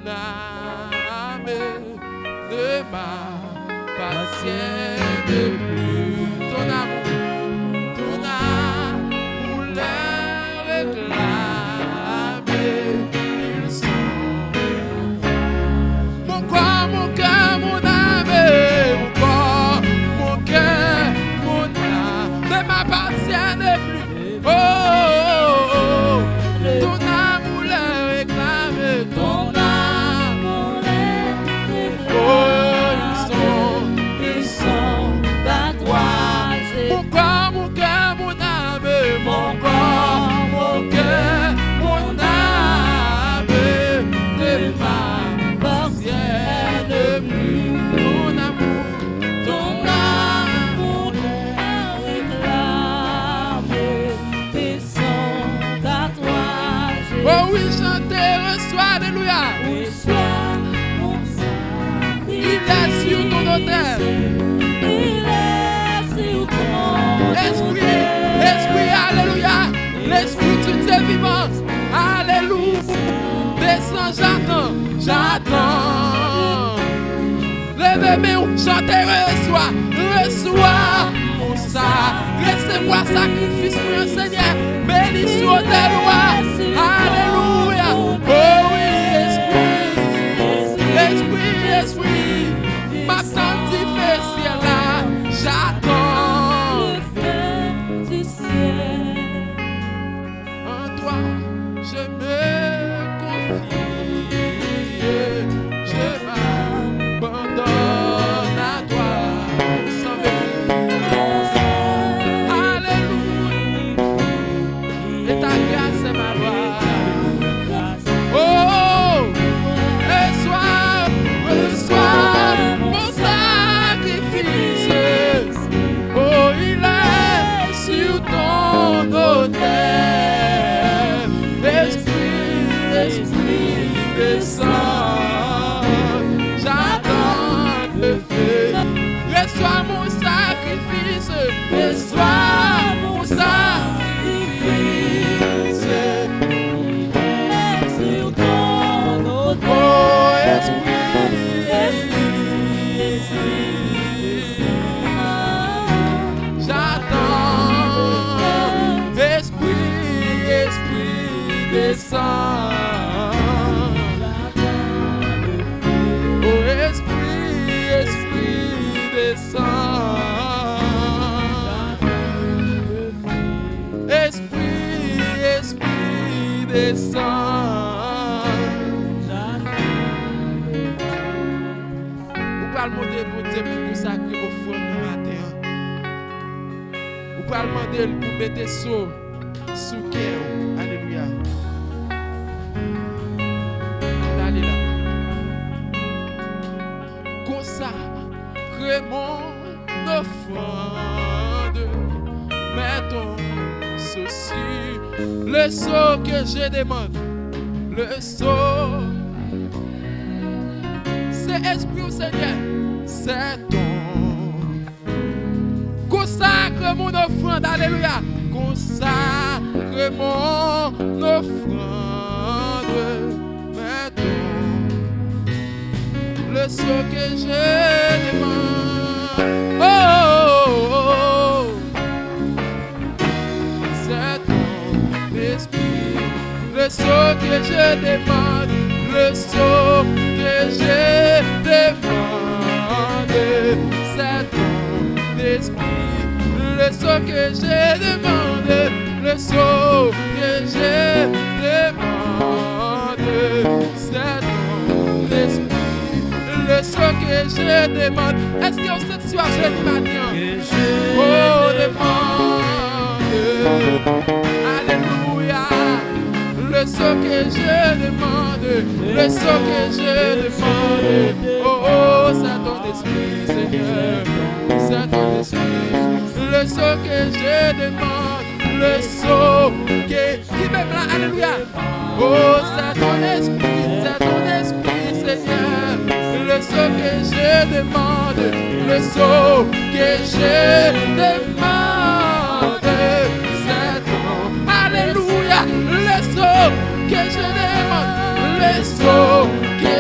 âme ne m'appartient de plus. Ton amour leur réclame. Ils sont mon corps, mon cœur, mon âme, mon corps, mon cœur, mon âme ne m'appartiennent plus. Oh, oh, oh, oh. Ton amour leur réclame, ton amour leur réclame. Oh, ils sont à toi. Mon corps, mon cœur, mon âme, mon corps, mon cœur, mon âme ne m'appartiennent plus. Ton amour leur réclame. Ils sont à toi. Oh oui, chantez, reçois, alléluia. Il est sur ton autel. Esprit, alléluia. L'esprit de Dieu vivant, alléluia. Descends, j'attends. Levez-moi, chantez, reçois mon ça. Recevoir sacrifice pour le Seigneur. Béni sur tes lois, alléluia. Oh oui, esprit, ma sanctifiée ciel là, j'attends. En toi, je me confie, je m'abandonne à toi. Sans alléluia. Et ta grâce est ma loi. Oh, reçois mon sacrifice. Oh, il est sur ton autel. Esprit, descend. J'attends le feu. Reçois mon sacrifice. Reçois mon sacrifice. Sur ton autel. Oh, j'attends. Esprit, descend. Oh, esprit, descend. Esprit, descend. Vous pouvez demander pour Dieu pour consacrer au fond de matin. Vous pouvez demander pour mettre sous cœur. Alléluia. Allez là. Consacre mon offrande. Mettons ceci. Le saut que je demande. Le saut. C'est esprit au Seigneur. C'est ton. Consacre mon offrande. Alléluia. Consacre mon offrande. Mettons le saut que je demande. Oh, oh, oh. C'est ton esprit. Le saut que je demande. Le saut que je demande. C'est ton esprit. Le saut que je demande. Le saut que je demande. C'est ton esprit. Le saut que je demande. Est-ce que cette soir je matin? Oh, demande. Alléluia. Le saut que je demande. Le saut que je demande. Oh, oh, c'est ton esprit, Seigneur. C'est ton esprit. Le saut que je demande. Le saut qui me plaît. Alléluia. Oh, c'est ton esprit, Seigneur. Le saut que je demande, le saut que je demande, c'est ton. Alléluia. Le saut que je demande, le saut que